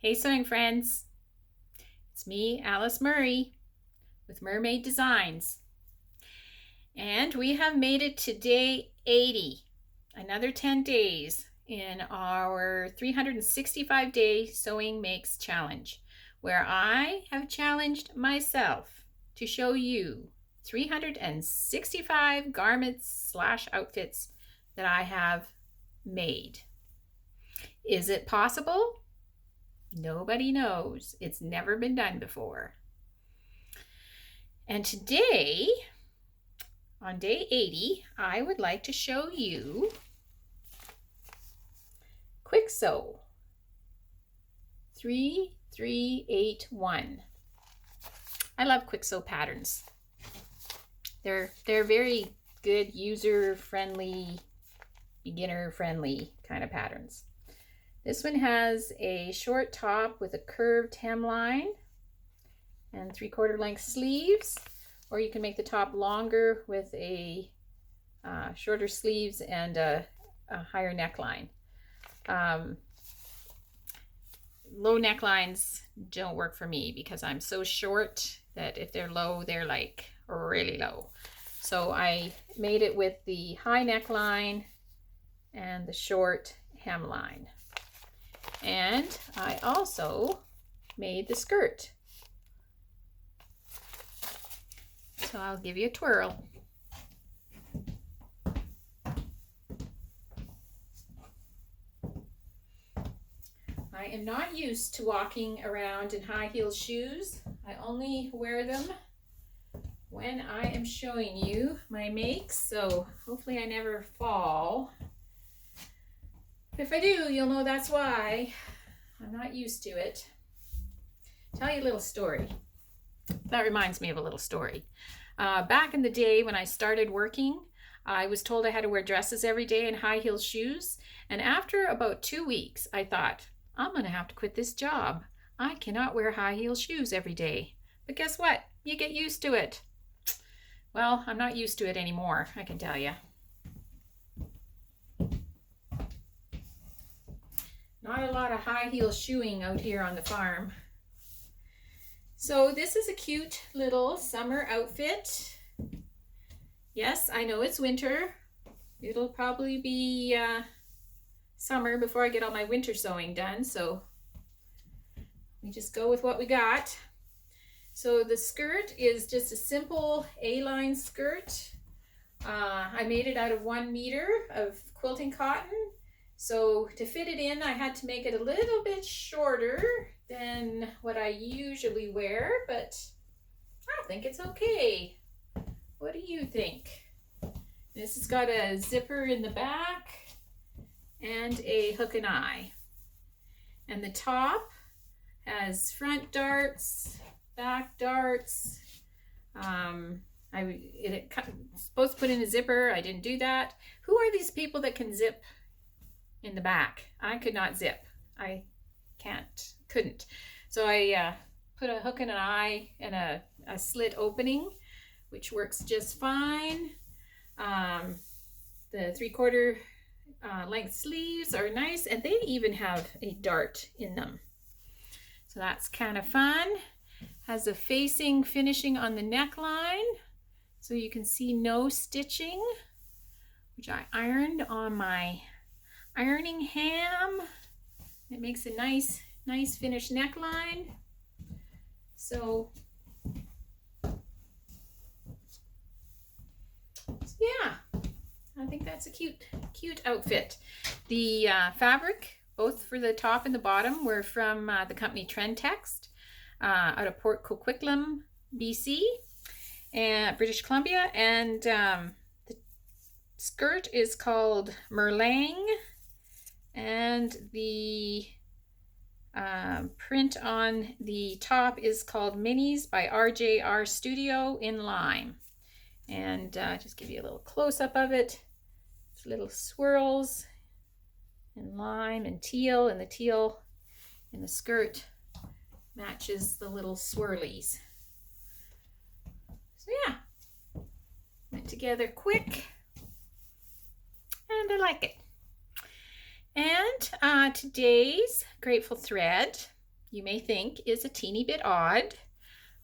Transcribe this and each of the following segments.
Hey sewing friends, it's me, Alice Murray, with Murr-Made Designs. And we have made it to day 80, another 10 days in our 365-day Sewing Makes Challenge, where I have challenged myself to show you 365 garments/outfits that I have made. Is it possible? Nobody knows. It's never been done before. And today, on day 80, I would like to show you Kwik Sew 3381. I love Kwik Sew patterns. They're very good, user-friendly, beginner-friendly kind of patterns. This one has a short top with a curved hemline and 3/4 length sleeves, or you can make the top longer with a shorter sleeves and a higher neckline. Low necklines don't work for me because I'm so short that if they're low, they're like really low. So I made it with the high neckline and the short hemline. And I also made the skirt. So I'll give you a twirl. I am not used to walking around in high heel shoes. I only wear them when I am showing you my makes, so hopefully I never fall. If I do, you'll know that's why. I'm not used to it. Tell you a little story. That reminds me of a little story. Back in the day when I started working, I was told I had to wear dresses every day and high heel shoes. And after about 2 weeks, I thought, I'm going to have to quit this job. I cannot wear high heel shoes every day. But guess what? You get used to it. Well, I'm not used to it anymore, I can tell you. Not a lot of high heel shoeing out here on the farm. So this is a cute little summer outfit. Yes, I know it's winter. It'll probably be summer before I get all my winter sewing done. So we just go with what we got. So the skirt is just a simple A-line skirt. I made it out of 1 meter of quilting cotton. So to fit it in, I had to make it a little bit shorter than what I usually wear, but I think it's okay. What do you think? This has got a zipper in the back and a hook and eye. And the top has front darts, back darts. It's supposed to put in a zipper. I didn't do that. Who are these people that can zip in the back? I could not zip. I couldn't. So I put a hook and an eye and a slit opening, which works just fine. The 3/4 length sleeves are nice, and they even have a dart in them. So that's kind of fun. Has a facing finishing on the neckline, so you can see no stitching, which I ironed on my ironing ham. It makes a nice finished neckline. So yeah, I think that's a cute outfit. The fabric, both for the top and the bottom, were from the company Trend Tex out of Port Coquitlam, BC, and British Columbia. And the skirt is called Merlange, and the print on the top is called Minis by RJR Studio in lime. And just give you a little close-up of it. It's little swirls in lime and teal, and the teal in the skirt matches the little swirlies. So yeah, went together quick, and I like it. And today's grateful thread you may think is a teeny bit odd,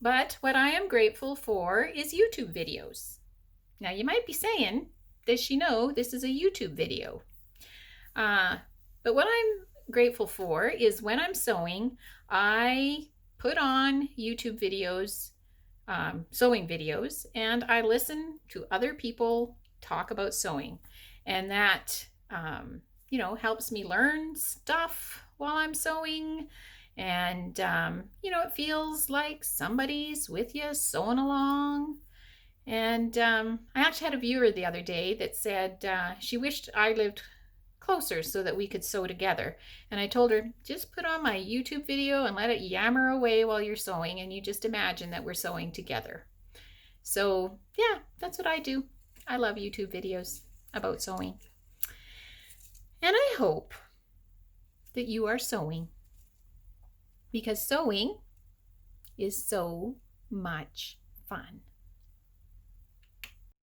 but what I am grateful for is YouTube videos. Now you might be saying, does she know this is a YouTube video? But what I'm grateful for is when I'm sewing, I put on YouTube videos, sewing videos, and I listen to other people talk about sewing. And that, helps me learn stuff while I'm sewing. And, it feels like somebody's with you sewing along. And I actually had a viewer the other day that said she wished I lived closer so that we could sew together. And I told her, just put on my YouTube video and let it yammer away while you're sewing, and you just imagine that we're sewing together. So yeah, that's what I do. I love YouTube videos about sewing. And I hope that you are sewing, because sewing is so much fun.